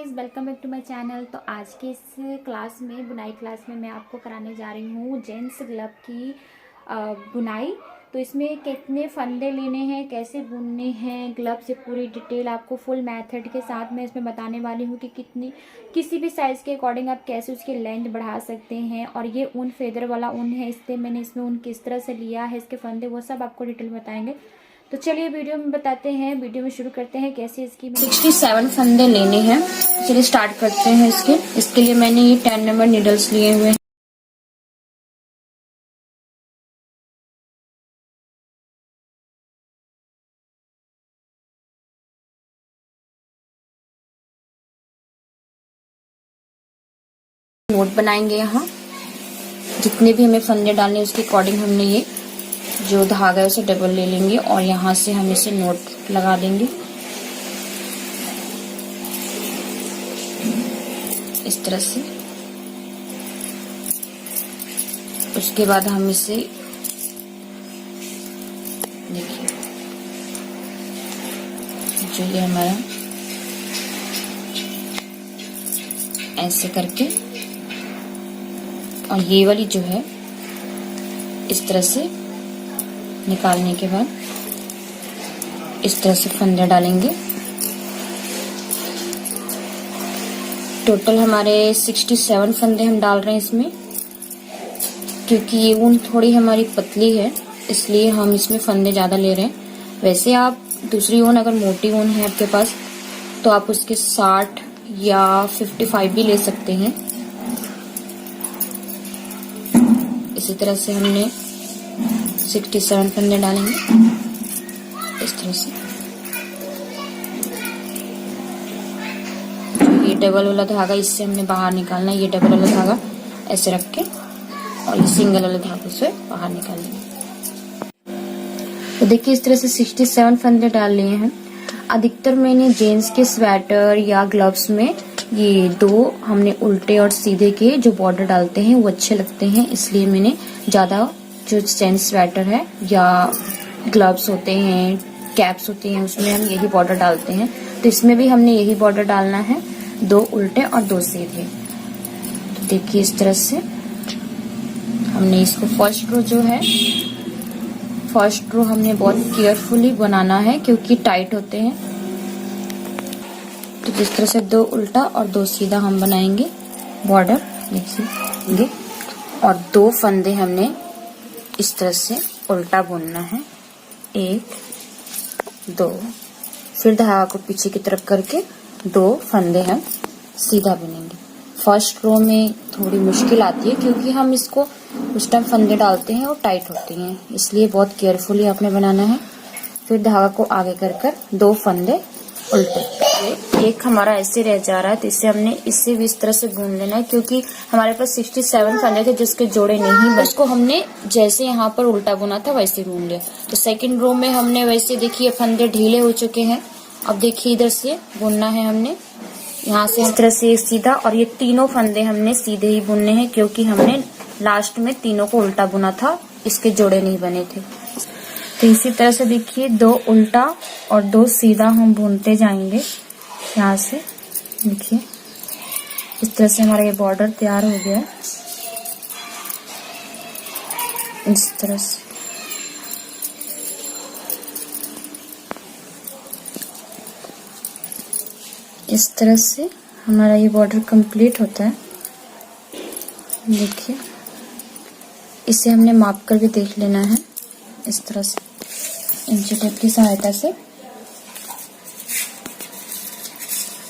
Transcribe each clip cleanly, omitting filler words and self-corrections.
Guys, welcome back to my channel. तो आज के इस क्लास में बुनाई क्लास में मैं आपको कराने जा रही हूँ जेंट्स ग्लव की बुनाई। तो इसमें कितने फंदे लेने हैं, कैसे बुनने हैं ग्लव से पूरी डिटेल आपको फुल मेथड के साथ मैं इसमें बताने वाली हूँ कि कितनी किसी भी साइज़ के अकॉर्डिंग आप कैसे उसकी लेंथ बढ़ा सकते हैं। और ये ऊन फेदर वाला ऊन है, इसलिए मैंने इसमें ऊन किस तरह से लिया है, इसके फंदे वो सब आपको डिटेल बताएंगे। तो चलिए वीडियो में बताते हैं, वीडियो में शुरू करते हैं कैसे इसकी 67 फंदे लेने हैं। चलिए स्टार्ट करते हैं। इसके लिए मैंने ये 10 नंबर नीडल्स लिए हुए हैं। नोट बनाएंगे। यहाँ जितने भी हमें फंदे डालने उसके अकॉर्डिंग हमने ये जो धागा है उसे डबल ले लेंगे और यहाँ से हम इसे नोट लगा देंगे इस तरह से। उसके बाद हम इसे देखिए जो ये हमारा ऐसे करके और ये वाली जो है इस तरह से निकालने के बाद इस तरह से फंदे डालेंगे। टोटल हमारे 67 फंदे हम डाल रहे हैं इसमें, क्योंकि ये ऊन थोड़ी हमारी पतली है इसलिए हम इसमें फंदे ज्यादा ले रहे हैं। वैसे आप दूसरी ऊन अगर मोटी ऊन है आपके पास तो आप उसके 60 या 55 भी ले सकते हैं। इसी तरह से हमने 67 फंदे डालेंगे इस तरह से। ये डबल वाला धागा इससे हमने बाहर निकालना है। ये डबल वाला धागा ऐसे रख के और ये सिंगल वाला धागा से बाहर निकाल लेंगे। तो देखिए इस तरह से 67 फंदे डाल लिए हैं। अधिकतर मैंने जेंट्स के स्वेटर या ग्लव्स में ये दो हमने उल्टे और सीधे के जो बॉर्डर डालते हैं वो अच्छे लगते हैं, इसलिए मैंने ज्यादा जो जेंट्स स्वेटर है या ग्लव्स होते हैं, कैप्स होती हैं, उसमें हम यही बॉर्डर डालते हैं। तो इसमें भी हमने यही बॉर्डर डालना है, दो उल्टे और दो सीधे। तो देखिए इस तरह से हमने इसको फर्स्ट रो जो है, फर्स्ट रो हमने बहुत केयरफुली बनाना है क्योंकि टाइट होते हैं। तो जिस तरह से दो उल्टा और दो सीधा हम बनाएंगे बॉर्डर देखिए, और दो फंदे हमने इस तरह से उल्टा बुनना है, एक दो, फिर धागा को पीछे की तरफ करके दो फंदे हम सीधा बुनेंगे। फर्स्ट रो में थोड़ी मुश्किल आती है क्योंकि हम इसको उस टाइम फंदे डालते हैं और टाइट होती हैं, इसलिए बहुत केयरफुली आपने बनाना है। फिर धागा को आगे कर दो फंदे उल्टे। एक हमारा ऐसे रह जा रहा है तो इसे हमने इससे भी इस तरह से बुन लेना है क्योंकि हमारे पास 67 फंदे थे जिसके जोड़े नहीं बने। उसको हमने जैसे यहाँ पर उल्टा बुना था वैसे बुन लिया। तो सेकंड रो में हमने वैसे देखिए फंदे ढीले हो चुके हैं। अब देखिए इधर से बुनना है हमने, यहाँ से इस तरह से सीधा, और ये तीनों फंदे हमने सीधे ही बुनने हैं क्योंकि हमने लास्ट में तीनों को उल्टा बुना था, इसके जोड़े नहीं बने थे। तो इसी तरह से देखिए दो उल्टा और दो सीधा हम बुनते जाएंगे। यहाँ से देखिए इस तरह से हमारा ये बॉर्डर तैयार हो गया है। इस तरह से हमारा ये बॉर्डर कंप्लीट होता है। देखिए इसे हमने माप कर भी देख लेना है इस तरह से इंची टेप की सहायता से।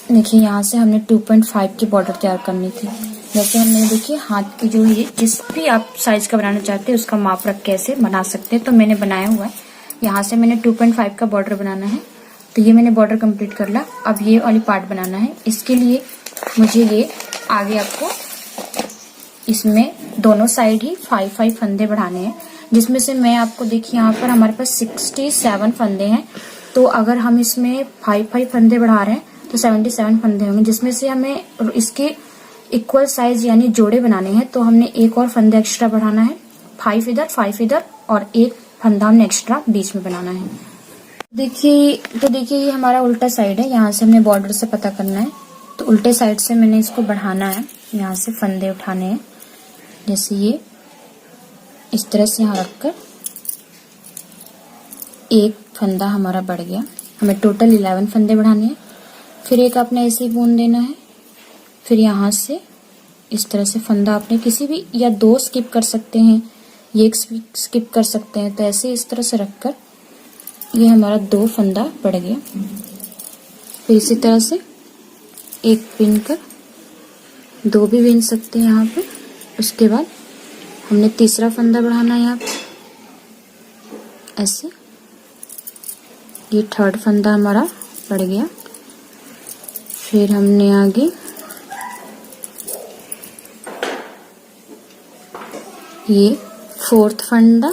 देखिए यहाँ से हमने 2.5 की बॉर्डर तैयार करनी थी। जैसे हमने देखिए हाथ की जो ये जिस भी आप साइज का बनाना चाहते हैं उसका माप रख के ऐसे बना सकते हैं। तो मैंने बनाया हुआ है, यहाँ से मैंने 2.5 का बॉर्डर बनाना है। तो ये मैंने बॉर्डर कंप्लीट कर लिया। अब ये वाली पार्ट बनाना है। इसके लिए मुझे ये आगे आपको इसमें दोनों साइड ही 5-5 फंदे बढ़ाने हैं, जिसमें से मैं आपको देखिए यहाँ पर हमारे पास 67 फंदे हैं। तो अगर हम इसमें 5-5 फंदे बढ़ा रहे हैं तो 77 फंदे होंगे, जिसमें से हमें इसके इक्वल साइज यानी जोड़े बनाने हैं। तो हमने एक और फंदे एक्स्ट्रा बढ़ाना है, 5 इधर और एक फंदा हमने एक्स्ट्रा बीच में बनाना है। देखिए ये हमारा उल्टा साइड है, यहाँ से हमने बॉर्डर से पता करना है तो उल्टे साइड से मैंने इसको बढ़ाना है, यहाँ से फंदे उठाने हैं। जैसे ये इस तरह से यहाँ रखकर एक फंदा हमारा बढ़ गया। हमें टोटल 11 फंदे बढ़ाने हैं। फिर एक आपने ऐसे ही बुन देना है। फिर यहाँ से इस तरह से फंदा आपने किसी भी या 2 स्किप कर सकते हैं, ये एक स्किप कर सकते हैं। तो ऐसे इस तरह से रखकर ये हमारा 2 फंदा बढ़ गया। फिर इसी तरह से एक बिन कर 2 भी बिन सकते हैं यहाँ पे। उसके बाद हमने तीसरा फंदा बढ़ाना है यहाँ पे ऐसे। ये 3rd फंदा हमारा बढ़ गया। फिर हमने आगे ये 4th फंदा,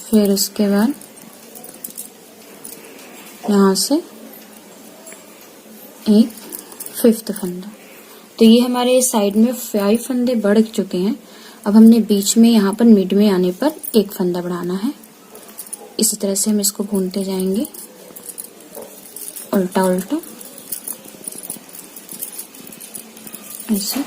फिर उसके बाद यहाँ से एक 5th फंदा। तो ये हमारे साइड में 5 फंदे बढ़ चुके हैं। अब हमने बीच में यहाँ पर मिड में आने पर एक फंदा बढ़ाना है। इसी तरह से हम इसको भूनते जाएंगे उल्टा उल्टा ऐसे।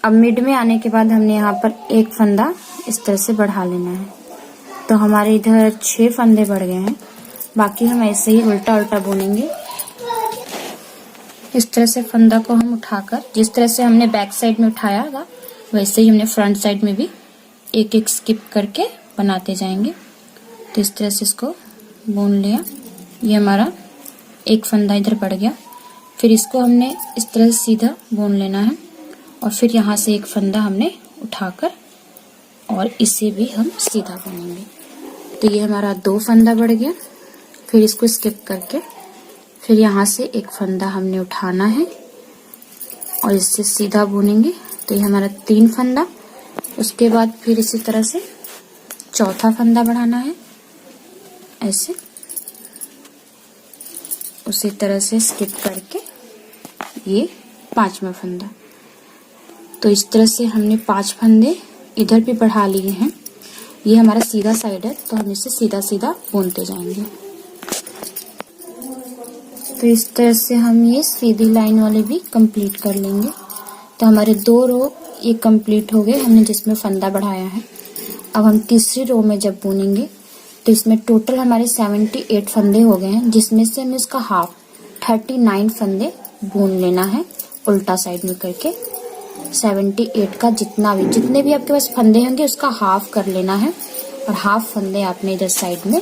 अब मिड में आने के बाद हमने यहाँ पर एक फंदा इस तरह से बढ़ा लेना है। तो हमारे इधर 6 फंदे बढ़ गए हैं। बाकी हम ऐसे ही उल्टा उल्टा बुनेंगे। इस तरह से फंदा को हम उठाकर, जिस तरह से हमने बैक साइड में उठाया था वैसे ही हमने फ्रंट साइड में भी एक एक स्किप करके बनाते जाएंगे। तो इस तरह से इसको बुन लिया। ये हमारा एक फंदा इधर बढ़ गया। फिर इसको हमने इस तरह से सीधा बुन लेना है और फिर यहाँ से एक फंदा हमने उठाकर और इसे भी हम सीधा बुनेंगे। तो ये हमारा 2 फंदा बढ़ गया। फिर इसको स्किप करके फिर यहाँ से एक फंदा हमने उठाना है और इससे सीधा बुनेंगे। तो ये हमारा 3 फंदा। उसके बाद फिर इसी तरह से 4था फंदा बढ़ाना है ऐसे। उसी तरह से स्किप करके ये 5वां फंदा। तो इस तरह से हमने 5 फंदे इधर भी बढ़ा लिए हैं। ये हमारा सीधा साइड है तो हम इसे सीधा सीधा बुनते जाएंगे। तो इस तरह से हम ये सीधी लाइन वाले भी कंप्लीट कर लेंगे। तो हमारे 2 रो ये कंप्लीट हो गए हमने जिसमें फंदा बढ़ाया है। अब हम तीसरी रो में जब बुनेंगे तो इसमें टोटल हमारे 78 फंदे हो गए हैं, जिसमें से हमें इसका हाफ 39 फंदे बुन लेना है उल्टा साइड में करके। 78 का जितने भी आपके पास फंदे होंगे उसका हाफ कर लेना है और हाफ फंदे आपने इधर साइड में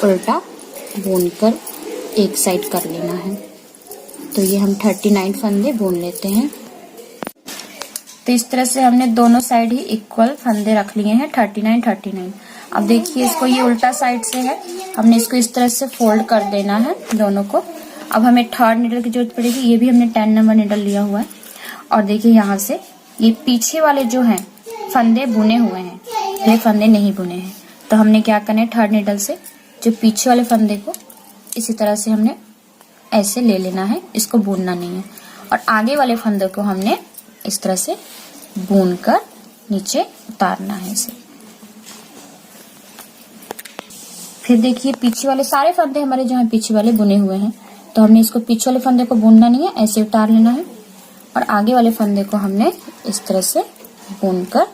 उल्टा बुनकर एक साइड कर लेना है। तो ये हम 39 फंदे बुन लेते हैं। तो इस तरह से हमने दोनों साइड ही इक्वल फंदे रख लिए हैं 39। अब देखिए इसको ये उल्टा साइड से है, हमने इसको इस तरह से फोल्ड कर देना है दोनों को। अब हमें 3rd नीडल की जरूरत पड़ेगी। ये भी हमने 10 नंबर नीडल लिया हुआ है। और देखिए यहाँ से ये पीछे वाले जो हैं फंदे बुने हुए हैं, ये फंदे नहीं बुने हैं। तो हमने क्या करना है 3rd नीडल से जो पीछे वाले फंदे को इसी तरह से हमने ऐसे ले लेना है, इसको बुनना नहीं है। और आगे वाले फंदे को हमने इस तरह से बुन कर नीचे उतारना है इसे। फिर देखिए पीछे वाले सारे फंदे हमारे जो है पीछे वाले बुने हुए हैं, तो हमने इसको पीछे वाले फंदे को बुनना नहीं है, ऐसे उतार लेना है। और आगे वाले फंदे को हमने इस तरह से बुनकर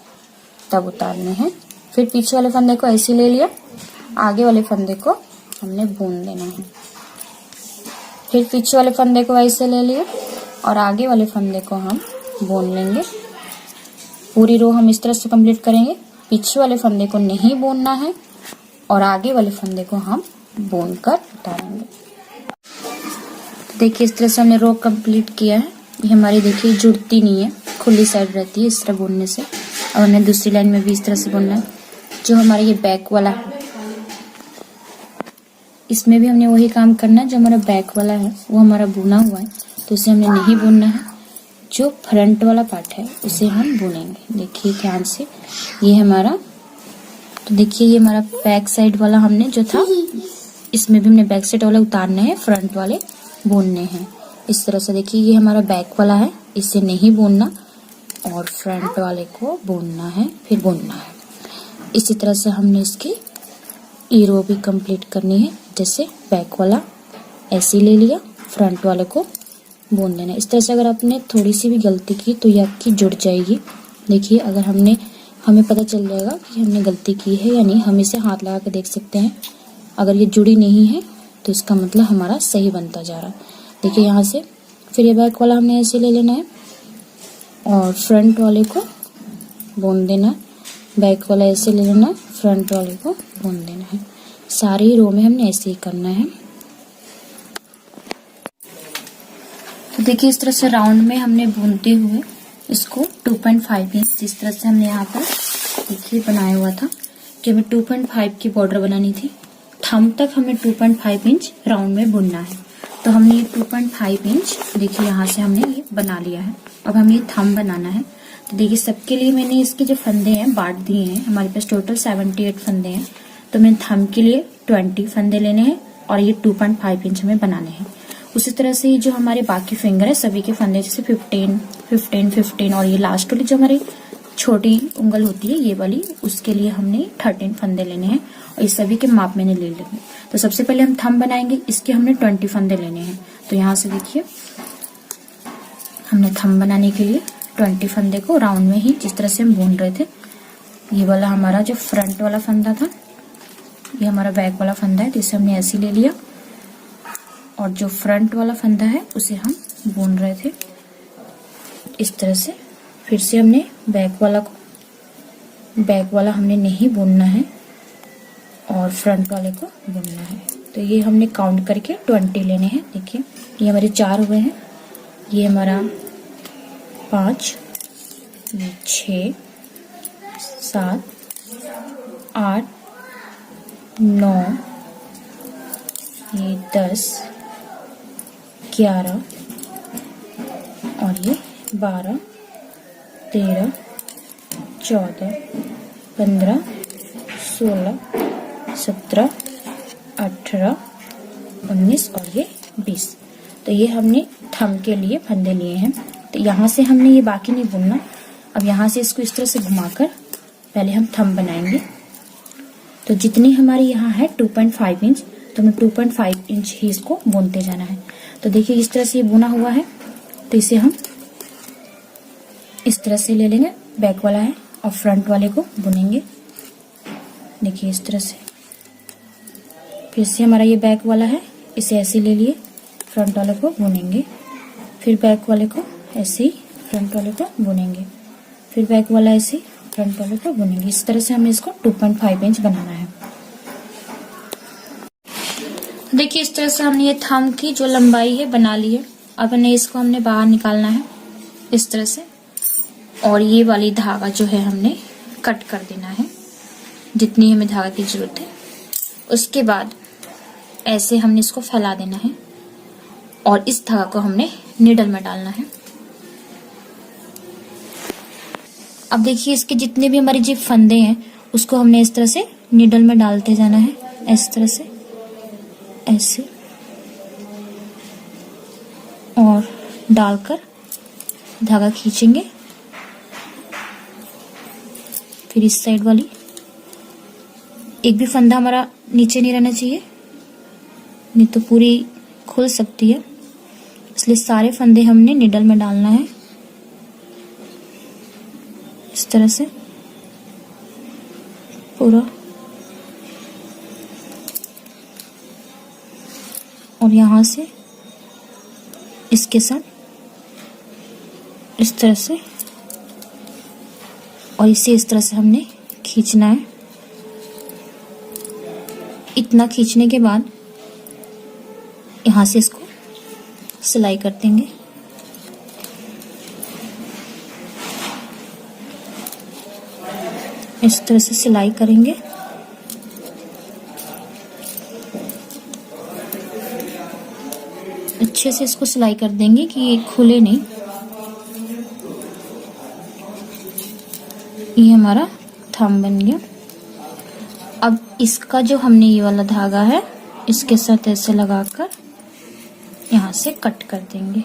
तब उतारने हैं। फिर पीछे वाले फंदे को ऐसे ले लिया, आगे वाले फंदे को हमने बुन देना है। फिर पीछे वाले फंदे को ऐसे ले लिया और आगे वाले फंदे को हम बुन लेंगे। पूरी रो हम इस तरह से कंप्लीट करेंगे। पीछे वाले फंदे को नहीं बुनना है और आगे वाले फंदे को हम बुनकर उतारेंगे। देखिए इस तरह से हमने रो कंप्लीट किया है। ये हमारी देखिए जुड़ती नहीं है, खुली साइड रहती है इस तरह बुनने से। और हमने दूसरी लाइन में भी इस तरह से बुनना है। जो हमारा ये बैक वाला है इसमें भी हमने वही काम करना है। जो हमारा बैक वाला है वो हमारा बुना हुआ है तो उसे हमने नहीं बुनना है। जो फ्रंट वाला पार्ट है उसे हम बुनेंगे। देखिए ध्यान से ये हमारा, तो देखिए ये हमारा बैक साइड वाला हमने जो था इसमें भी हमने बैक साइड वाले उतारने हैं, फ्रंट वाले बुनने हैं। इस तरह से देखिए ये हमारा बैक वाला है, इसे नहीं बुनना और फ्रंट वाले को बुनना है, फिर बुनना है। इसी तरह से हमने इसकी ई रो भी कंप्लीट करनी है। जैसे बैक वाला ऐसे ले लिया, फ्रंट वाले को बुन देना। इस तरह से अगर आपने थोड़ी सी भी गलती की तो ये आपकी जुड़ जाएगी। देखिए अगर हमें पता चल जाएगा कि हमने गलती की है या नहीं। हम इसे हाथ लगा के देख सकते हैं, अगर ये जुड़ी नहीं है तो इसका मतलब हमारा सही बनता जा रहा है। देखिए यहाँ से फिर ये बैक वाला हमने ऐसे ले लेना है और फ्रंट वाले को बुन देना है। बैक वाला ऐसे ले लेना, फ्रंट वाले को बुन देना है। सारी रो में हमने ऐसे ही करना है। तो देखिए इस तरह से राउंड में हमने बुनते हुए इसको 2.5 इंच जिस तरह से हमने यहाँ पर देखिए बनाया हुआ था कि हमें 2.5 की बॉर्डर बनानी थी। थंब तक हमें 2.5 इंच राउंड में बुनना है। तो हमने ये 2.5 इंच देखिए यहाँ से हमने ये बना लिया है। अब हमें ये थंब बनाना है। तो देखिए सबके लिए मैंने इसके जो फंदे हैं बांट दिए हैं। हमारे पास टोटल 78 फंदे हैं। तो मैंने थंब के लिए 20 फंदे लेने हैं और ये 2.5 इंच हमें बनाने हैं। उसी तरह से जो हमारे बाकी फिंगर है सभी के फंदे जैसे 15, 15, 15 और ये लास्ट वाली जो हमारी छोटी उंगल होती है ये वाली, उसके लिए हमने 13 फंदे लेने हैं और इस सभी के माप मैंने ले लेने। तो सबसे पहले हम थंब बनाएंगे, इसके हमने 20 फंदे लेने हैं। तो यहाँ से देखिए हमने थंब बनाने के लिए 20 फंदे को राउंड में ही जिस तरह से हम बुन रहे थे, ये वाला हमारा जो फ्रंट वाला फंदा था, ये हमारा बैक वाला फंदा है, तो इसे हमने ऐसे ले लिया और जो फ्रंट वाला फंदा है उसे हम बुन रहे थे इस तरह से। फिर से हमने बैक वाला हमने नहीं बुनना है और फ्रंट वाले को बुनना है। तो ये हमने काउंट करके 20 लेने हैं। देखिए ये हमारे 4 हुए हैं, ये हमारा 5, ये 6, 7, 8, 9, ये 10, 11 और ये 12, 13, 14, 15, 16, 17, 18, 19 और ये 20। तो ये हमने थंब के लिए फंदे लिए हैं। तो यहाँ से हमने ये बाकी नहीं बुनना। अब यहाँ से इसको इस तरह से घुमाकर पहले हम थंब बनाएंगे। तो जितनी हमारी यहाँ है 2.5 इंच, तो हमें 2.5 इंच ही इसको बुनते जाना है। तो देखिए इस तरह से ये बुना हुआ है, तो इसे हम इस तरह से ले लेंगे, बैक वाला है और फ्रंट वाले को बुनेंगे। देखिए इस तरह से। फिर से हमारा ये बैक वाला है, इसे ऐसे ले लिए, फ्रंट वाले को बुनेंगे। फिर बैक वाले को ऐसे ही फ्रंट वाले को बुनेंगे। फिर बैक वाला ऐसे ही फ्रंट वाले को बुनेंगे। इस तरह से हमें इसको 2.5 इंच बनाना है। देखिए इस तरह से हमने ये थंब की जो लंबाई है बना ली है। अब इसको हमने बाहर निकालना है इस तरह से, और ये वाली धागा जो है हमने कट कर देना है जितनी हमें धागा की जरूरत है। उसके बाद ऐसे हमने इसको फैला देना है और इस धागा को हमने नीडल में डालना है। अब देखिए इसके जितने भी हमारे जो फंदे हैं उसको हमने इस तरह से नीडल में डालते जाना है, इस तरह से ऐसे, और डालकर धागा खींचेंगे। फिर इस साइड वाली एक भी फंदा हमारा नीचे नहीं रहना चाहिए, नहीं तो पूरी खुल सकती है, इसलिए सारे फंदे हमने निडल में डालना है इस तरह से पूरा। और यहाँ से इसके साथ इस तरह से, और इसे इस तरह से हमने खींचना है। इतना खींचने के बाद यहाँ से इसको सिलाई कर देंगे। इस तरह से सिलाई करेंगे। अच्छे से इसको सिलाई कर देंगे कि ये खुले नहीं। ये हमारा थंब बन गया। अब इसका जो हमने ये वाला धागा है इसके साथ ऐसे लगाकर यहाँ से कट कर देंगे।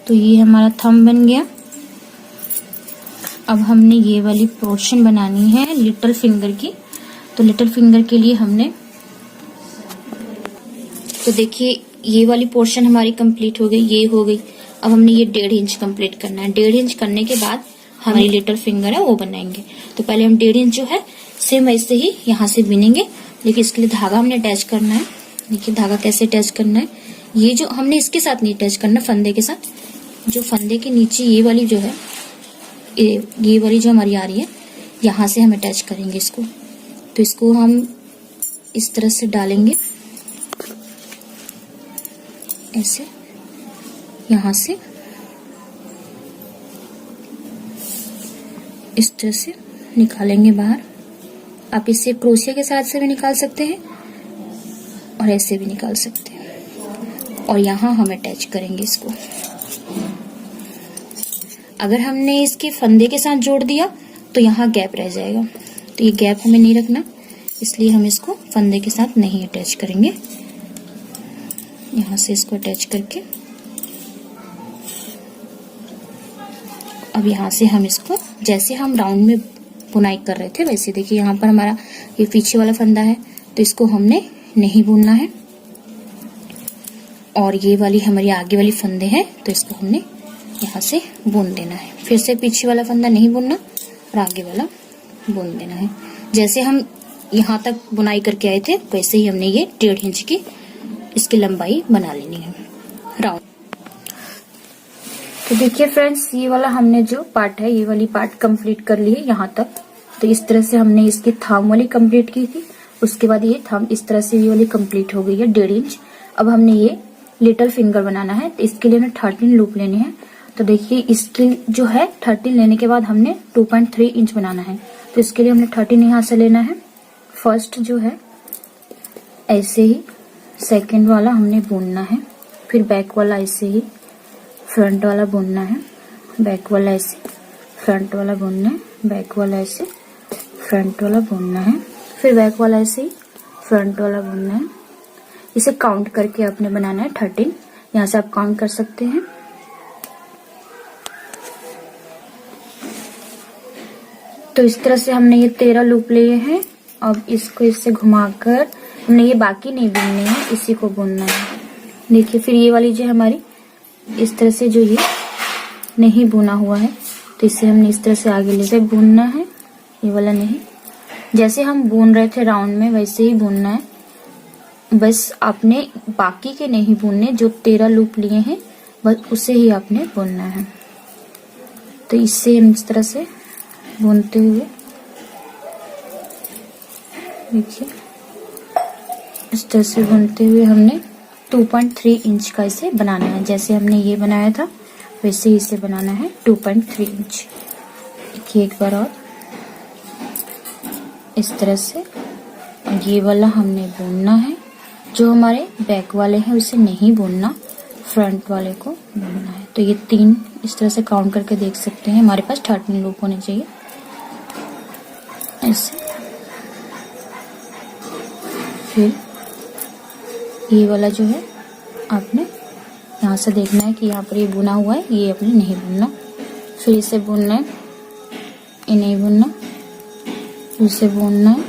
तो ये हमारा थंब बन गया। अब हमने ये वाली पोर्शन बनानी है लिटिल फिंगर की। तो लिटिल फिंगर के लिए हमने, तो देखिए ये वाली पोर्शन हमारी कंप्लीट हो गई, ये हो गई। अब हमने ये 1.5 इंच कंप्लीट करना है। 1.5 इंच करने के बाद हमारी लिटिल फिंगर है वो बनाएंगे। तो पहले हम 1.5 इंच जो है सेम ऐसे ही यहाँ से बिनेंगे। देखिए इसके लिए धागा हमने अटैच करना है। देखिए धागा कैसे अटैच करना है, ये जो हमने इसके साथ नहीं अटैच करना, फंदे के साथ, जो फंदे के नीचे ये वाली जो है, ये वाली जो हमारी आ रही है, यहाँ से हम अटैच करेंगे इसको। तो इसको हम इस तरह से डालेंगे, ऐसे यहाँ से इस तरह से निकालेंगे बाहर। आप इसे क्रोशिया के साथ से भी निकाल सकते हैं और ऐसे भी निकाल सकते हैं। और यहाँ हम अटैच करेंगे इसको। अगर हमने इसके फंदे के साथ जोड़ दिया तो यहाँ गैप रह जाएगा, तो ये गैप हमें नहीं रखना, इसलिए हम इसको फंदे के साथ नहीं अटैच करेंगे। यहाँ से इसको अटैच करके अब यहाँ से हम इसको, जैसे हम राउंड में बुनाई कर रहे थे वैसे, देखिए यहाँ पर हमारा ये पीछे वाला फंदा है तो इसको हमने नहीं बुनना है, और ये वाली हमारी आगे वाली फंदे हैं तो इसको हमने यहाँ से बुन देना है। फिर से पीछे वाला फंदा नहीं बुनना और आगे वाला बुन देना है। जैसे हम यहाँ तक बुनाई करके आए थे वैसे ही हमने ये 1.5 इंच की इसकी लंबाई बना लेनी है राउंड। तो देखिए फ्रेंड्स, ये वाला हमने जो पार्ट है, ये वाली पार्ट कंप्लीट कर ली है यहाँ तक। तो इस तरह से हमने इसकी थंब वाली कंप्लीट की थी, उसके बाद ये थंब इस तरह से ये वाली कंप्लीट हो गई है 1.5 इंच। अब हमने ये लिटिल फिंगर बनाना है, तो इसके लिए हमें 13 लूप लेने हैं। तो देखिए इसकी जो है 13 लेने के बाद हमने 2.3 इंच बनाना है। तो इसके लिए हमने 13 यहाँ से लेना है। फर्स्ट जो है ऐसे ही, सेकंड वाला हमने बुनना है, फिर बैक वाला ऐसे ही, फ्रंट वाला बुनना है, बैक वाला ऐसे, फ्रंट वाला बुनना है, बैक वाला ऐसे, फ्रंट वाला बुनना है, फिर बैक वाला ऐसे ही, फ्रंट वाला बुनना है। इसे काउंट करके आपने बनाना है 13। यहाँ से आप काउंट कर सकते हैं। तो इस तरह से हमने ये 13 लूप लिए हैं। अब इसको इससे घुमाकर हमने ये बाकी नहीं बुनने हैं, इसी को बुनना है। देखिए फिर ये वाली जो हमारी इस तरह से जो ये नहीं बुना हुआ है, तो इसे हमने इस तरह से आगे लेकर बुनना है। ये वाला नहीं, जैसे हम बुन रहे थे राउंड में वैसे ही बुनना है। बस आपने बाकी के नहीं बुनने, जो 13 लूप लिए हैं बस उसे ही आपने बुनना है। तो इससे हम इस तरह से बुनते हुए, देखिए इस तरह से बुनते हुए हमने 2.3 इंच का इसे बनाना है। जैसे हमने ये बनाया था वैसे ही इसे बनाना है 2.3 इंच। देखिए एक बार और इस तरह से। और ये वाला हमने बुनना है, जो हमारे बैक वाले हैं उसे नहीं बुनना, फ्रंट वाले को बुनना है। तो ये 3 इस तरह से काउंट करके देख सकते हैं, हमारे पास 13 लूप होने चाहिए ऐसे। फिर ये वाला जो है आपने यहाँ से देखना है कि यहाँ पर ये बुना हुआ है, ये अपने नहीं बुनना। फिर इसे बुनना है, ये नहीं बुनना, इसे बुनना है,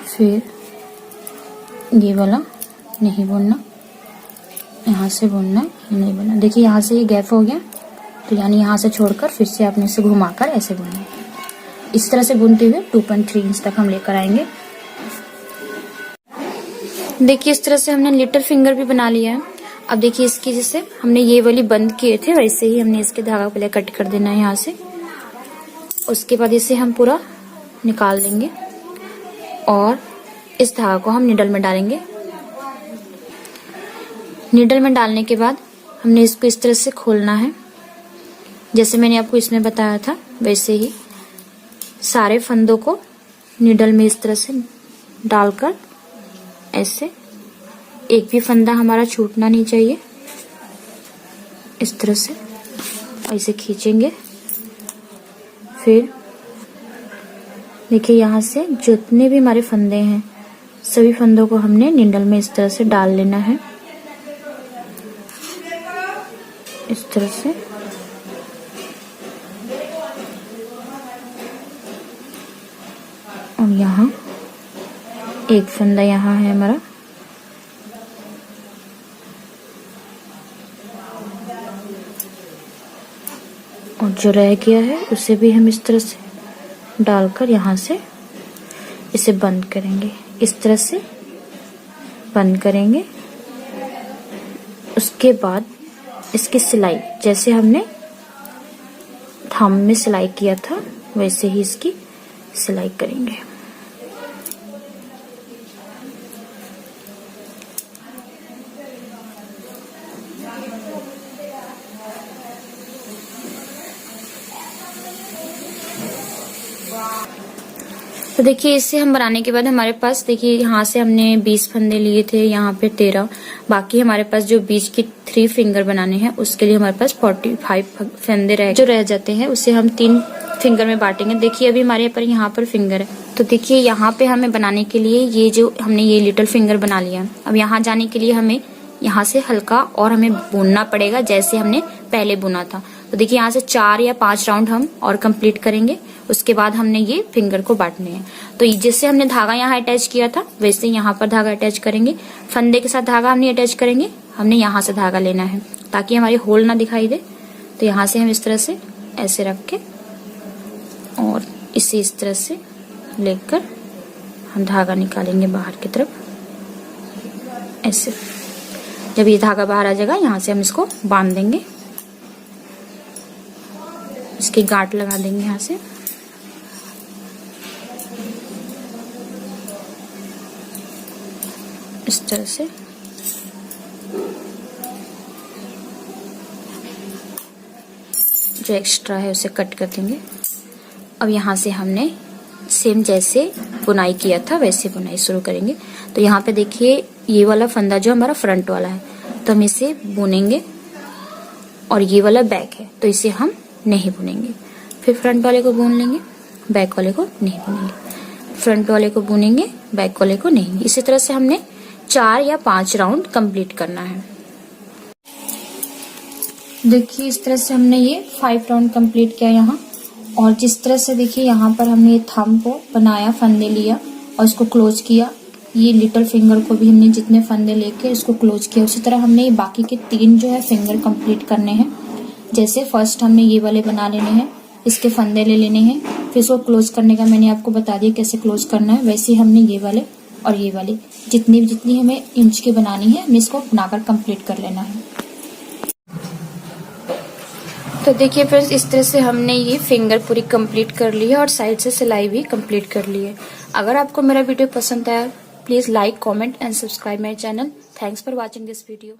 फिर ये वाला नहीं बुनना, यहाँ से बुनना है, ये नहीं बुनना। देखिए यहाँ से ये गैप हो गया, तो यानी यहाँ से छोड़कर फिर से आपने इसे घुमाकर ऐसे बुनना है। इस तरह से बुनते हुए 2.3 इंच तक हम लेकर आएंगे। देखिए इस तरह से हमने लिटिल फिंगर भी बना लिया है। अब देखिए इसकी जैसे हमने ये वाली बंद किए थे वैसे ही हमने इसके धागा पहले कट कर देना है यहाँ से। उसके बाद इसे हम पूरा निकाल देंगे और इस धागा को हम निडल में डालेंगे। निडल में डालने के बाद हमने इसको इस तरह से खोलना है, जैसे मैंने आपको इसमें बताया था वैसे ही सारे फंदों को निडल में इस तरह से डालकर ऐसे, एक भी फंदा हमारा छूटना नहीं चाहिए। इस तरह से ऐसे खींचेंगे, फिर देखिए यहाँ से जितने भी हमारे फंदे हैं सभी फंदों को हमने निडल में इस तरह से डाल लेना है, इस तरह से। और यहाँ एक फंदा यहाँ है हमारा, और जो रह गया है उसे भी हम इस तरह से डालकर यहाँ से इसे बंद करेंगे, इस तरह से बंद करेंगे। उसके बाद इसकी सिलाई जैसे हमने थंब में सिलाई किया था वैसे ही इसकी सिलाई करेंगे। तो देखिए इसे हम बनाने के बाद हमारे पास देखिए यहाँ से हमने 20 फंदे लिए थे, यहाँ पे 13, बाकी हमारे पास जो बीच के 3 फिंगर बनाने हैं उसके लिए हमारे पास 45 फंदे जो रह जाते हैं उसे हम 3 फिंगर में बांटेंगे। देखिए अभी हमारे पर यहाँ पर फिंगर है, तो देखिए यहाँ पे हमें बनाने के लिए ये जो हमने ये लिटिल फिंगर बना लिया। अब यहाँ जाने के लिए हमें यहाँ से हल्का और हमें बुनना पड़ेगा जैसे हमने पहले बुना था। तो देखिए यहाँ से 4 या 5 राउंड हम और कंप्लीट करेंगे, उसके बाद हमने ये फिंगर को बांटने हैं। तो जैसे हमने धागा यहाँ अटैच किया था वैसे यहाँ पर धागा अटैच करेंगे। फंदे के साथ धागा हमने अटैच करेंगे, हमने यहाँ से धागा लेना है ताकि हमारी होल ना दिखाई दे। तो यहाँ से हम इस तरह से ऐसे रख के और इसे इस तरह से लेकर हम धागा निकालेंगे बाहर की तरफ ऐसे। जब ये धागा बाहर आ जाएगा यहाँ से हम इसको बांध देंगे, इसकी गांठ लगा देंगे यहाँ से। इस तरह से जो एक्स्ट्रा है उसे कट कर देंगे। अब यहाँ से हमने सेम जैसे बुनाई किया था वैसे बुनाई शुरू करेंगे। तो यहाँ पे देखिए ये वाला फंदा जो हमारा फ्रंट वाला है तो हम इसे बुनेंगे, और ये वाला बैक है तो इसे हम नहीं बुनेंगे। फिर फ्रंट वाले को बुन लेंगे, बैक वाले को नहीं बुनेंगे, फ्रंट वाले को बुनेंगे, बैक वाले को नहीं। इसी तरह से हमने 4 या 5 राउंड कंप्लीट करना है। देखिए इस तरह से हमने ये 5 राउंड कंप्लीट किया यहाँ। और जिस तरह से देखिए यहाँ पर हमने ये थंब को बनाया, फंदे लिया और इसको क्लोज किया। ये लिटिल फिंगर को भी हमने जितने फंदे लेके इसको क्लोज किया, उसी तरह हमने ये बाकी के 3 जो है फिंगर कंप्लीट करने हैं। जैसे फर्स्ट हमने ये वाले बना लेने हैं, इसके फंदे ले लेने हैं, फिर इसको क्लोज करने का मैंने आपको बता दिया कैसे क्लोज करना है। वैसे ही हमने ये वाले और ये वाले जितनी हमें इंच की बनानी है हमें इसको बनाकर कंप्लीट कर लेना है। तो देखिए फ्रेंड्स इस तरह से हमने ये फिंगर पूरी कंप्लीट कर ली है और साइड से सिलाई भी कंप्लीट कर ली है। अगर आपको मेरा वीडियो पसंद आया please like, comment and subscribe my channel. Thanks for watching this video.